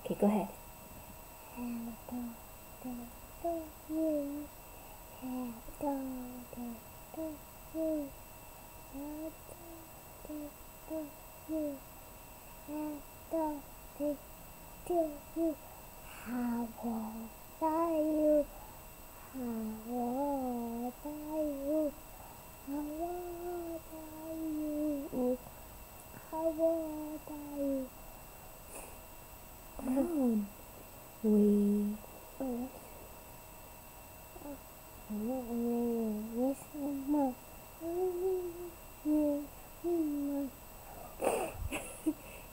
Okay, go ahead. How old are you? How old are you? How old are you? How old are you? Down. We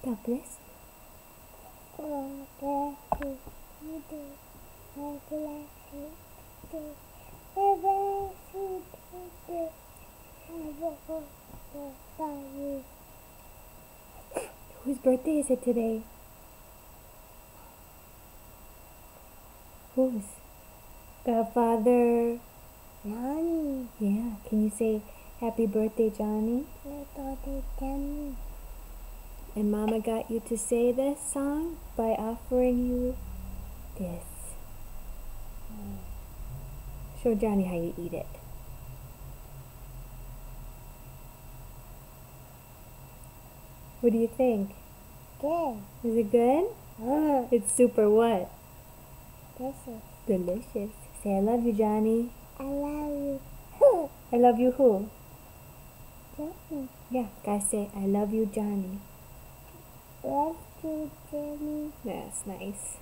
God bless. Whose birthday is it today? Whose? Godfather. Johnny, Yeah, can you say happy birthday, Johnny? Johnny. And Mama got you to say this song by offering you this. Show Johnny how you eat it. What do you think? Good. Is it good? It's super what? This is. Delicious. Say I love you, Johnny. I love you. I love you who? Johnny. Yeah, guys say I love you, Johnny. Love you, Johnny. That's nice.